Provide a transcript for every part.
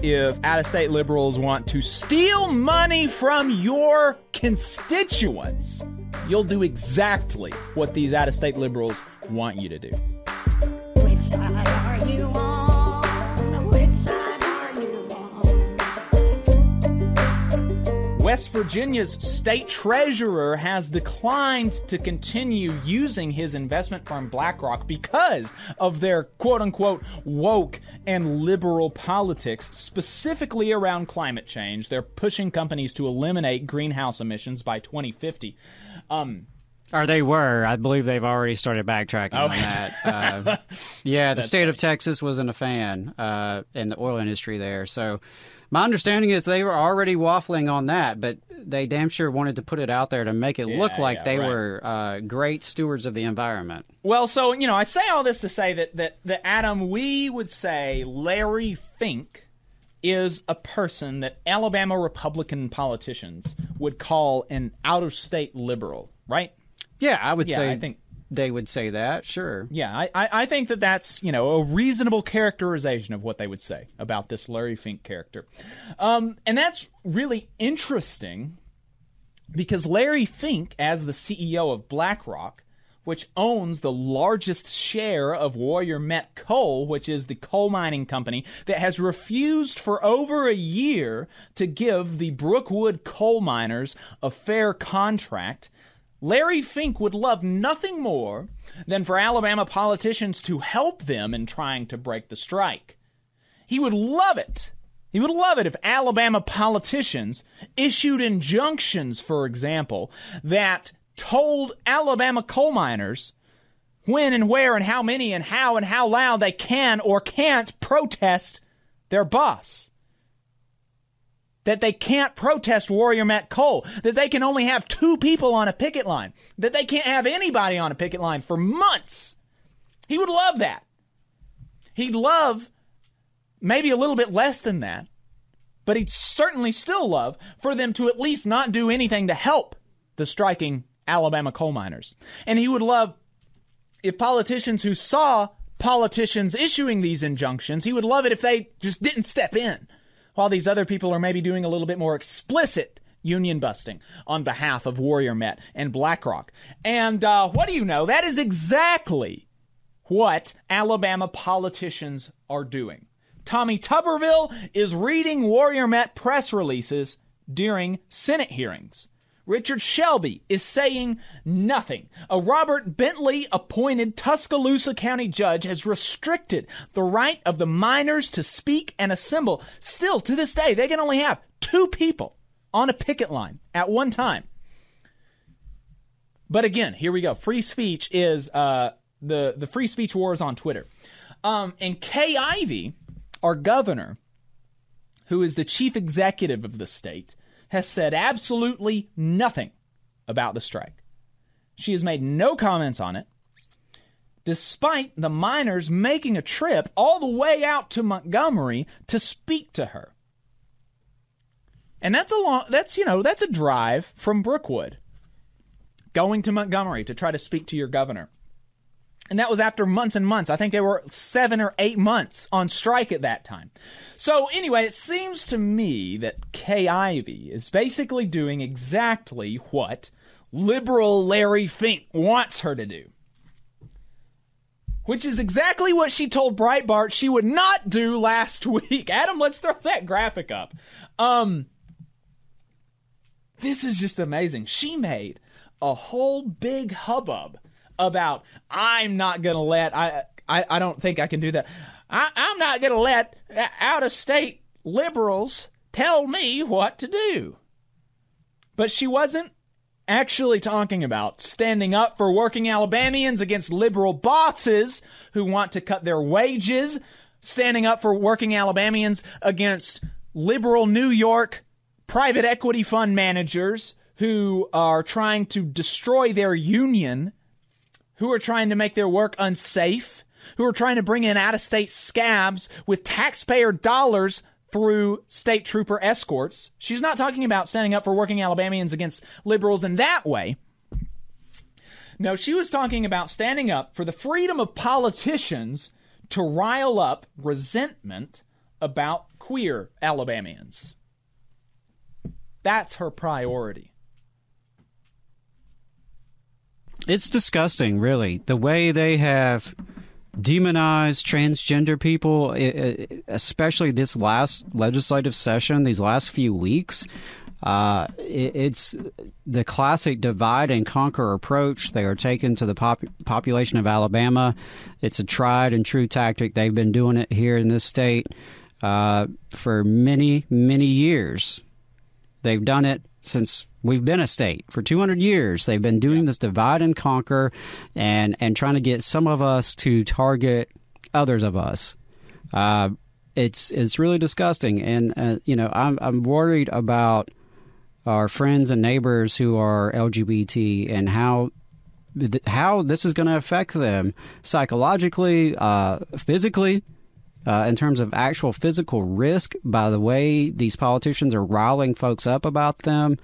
if out-of-state liberals want to steal money from your constituents, you'll do exactly what these out-of-state liberals want you to do. Which side are you on? Which side are you on? West Virginia's state treasurer has declined to continue using his investment firm BlackRock because of their quote-unquote woke and liberal politics, specifically around climate change. They're pushing companies to eliminate greenhouse emissions by 2050. Or they were. I believe they've already started backtracking on that. The state of Texas wasn't a fan in the oil industry there. So my understanding is they were already waffling on that, but they damn sure wanted to put it out there to make it look like they were great stewards of the environment. Well, so, I say all this to say that Adam, we would say Larry Fink is a person that Alabama Republican politicians would call an out-of-state liberal, right? Yeah, I would say I think they would say that, sure. Yeah, I think that's, a reasonable characterization of what they would say about this Larry Fink character. And that's really interesting because Larry Fink, as the CEO of BlackRock, which owns the largest share of Warrior Met Coal, which is the coal mining company that has refused for over a year to give the Brookwood coal miners a fair contract, Larry Fink would love nothing more than for Alabama politicians to help them in trying to break the strike. He would love it. He would love it if Alabama politicians issued injunctions, for example, that told Alabama coal miners when and where and how many and how loud they can or can't protest their boss. That they can't protest Warrior Met Coal, that they can only have 2 people on a picket line, that they can't have anybody on a picket line for months. He would love that. He'd love maybe a little bit less than that, but he'd certainly still love for them to at least not do anything to help the striking Alabama coal miners. And he would love if politicians who saw politicians issuing these injunctions, he would love it if they just didn't step in, while these other people are maybe doing a little bit more explicit union busting on behalf of Warrior Met and BlackRock. And what do you know? That is exactly what Alabama politicians are doing. Tommy Tuberville is reading Warrior Met press releases during Senate hearings. Richard Shelby is saying nothing. A Robert Bentley-appointed Tuscaloosa County judge has restricted the right of the miners to speak and assemble. Still, to this day, they can only have 2 people on a picket line at one time. But again, here we go. Free speech is the free speech war is on Twitter. And Kay Ivey, our governor, who is the chief executive of the state, has said absolutely nothing about the strike. She has made no comments on it, despite the miners making a trip all the way out to Montgomery to speak to her. And that's a drive from Brookwood, going to Montgomery to try to speak to your governor. And that was after months and months. I think they were 7 or 8 months on strike at that time. So anyway, it seems to me that Kay Ivey is basically doing exactly what liberal Larry Fink wants her to do, which is exactly what she told Breitbart she would not do last week. Adam, let's throw that graphic up. This is just amazing. She made a whole big hubbub about, I'm not going to let, I don't think I can do that. I'm not going to let out-of-state liberals tell me what to do. But she wasn't actually talking about standing up for working Alabamians against liberal bosses who want to cut their wages, standing up for working Alabamians against liberal New York private equity fund managers who are trying to destroy their union, who are trying to make their work unsafe, who are trying to bring in out-of-state scabs with taxpayer dollars through state trooper escorts. She's not talking about standing up for working Alabamians against liberals in that way. No, she was talking about standing up for the freedom of politicians to rile up resentment about queer Alabamians. That's her priority. It's disgusting, really, the way they have demonized transgender people, especially this last legislative session, these last few weeks. It's the classic divide and conquer approach they are taking to the population of Alabama. It's a tried and true tactic. They've been doing it here in this state for many, many years. They've done it since we've been a state. For 200 years, they've been doing this divide and conquer and trying to get some of us to target others of us. It's really disgusting. And, I'm worried about our friends and neighbors who are LGBT and how this is going to affect them psychologically, physically, in terms of actual physical risk by the way these politicians are riling folks up about them.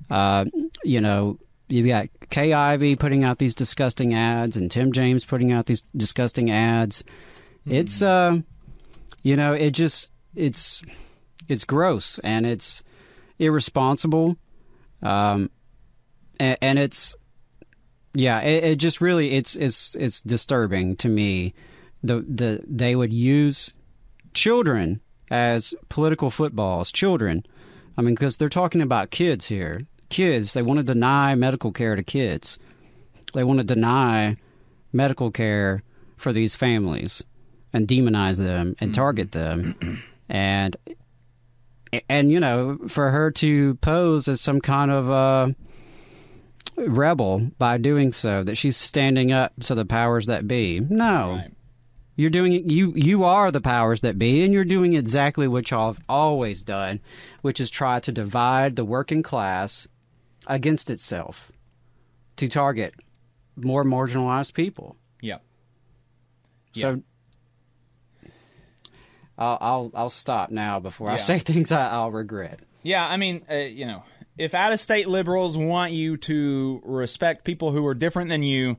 You've got Kay Ivey putting out these disgusting ads and Tim James putting out these disgusting ads. It's, it's gross and it's irresponsible. And it's, it just really, it's disturbing to me. They would use children as political footballs. Children. I mean, because they're talking about kids here. Kids, they want to deny medical care to kids. They want to deny medical care for these families and demonize them and target them. And for her to pose as some kind of rebel by doing so, that she's standing up to the powers that be. No. Right. You're doing it. You are the powers that be, and you're doing exactly what y'all have always done, which is try to divide the working class against itself to target more marginalized people. Yeah. So I'll stop now before I say things I'll regret. Yeah, I mean, if out-of-state liberals want you to respect people who are different than you,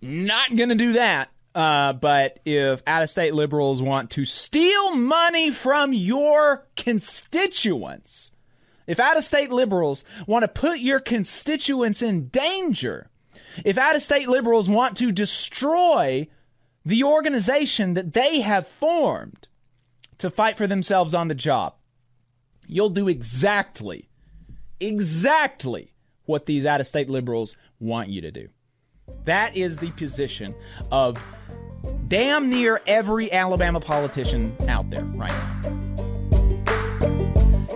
not going to do that. But if out-of-state liberals want to steal money from your constituents, if out-of-state liberals want to put your constituents in danger, if out-of-state liberals want to destroy the organization that they have formed to fight for themselves on the job, you'll do exactly what these out-of-state liberals want you to do. That is the position of damn near every Alabama politician out there right now.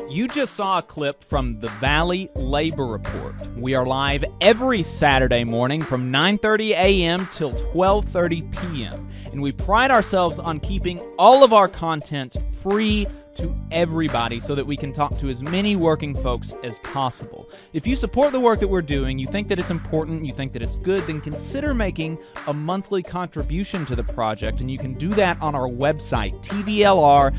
You just saw a clip from the Valley Labor Report. We are live every Saturday morning from 9:30 a.m. till 12:30 p.m. And we pride ourselves on keeping all of our content free to everybody so that we can talk to as many working folks as possible. If you support the work that we're doing, you think that it's important, you think that it's good, then consider making a monthly contribution to the project, and you can do that on our website, tvlr.fm.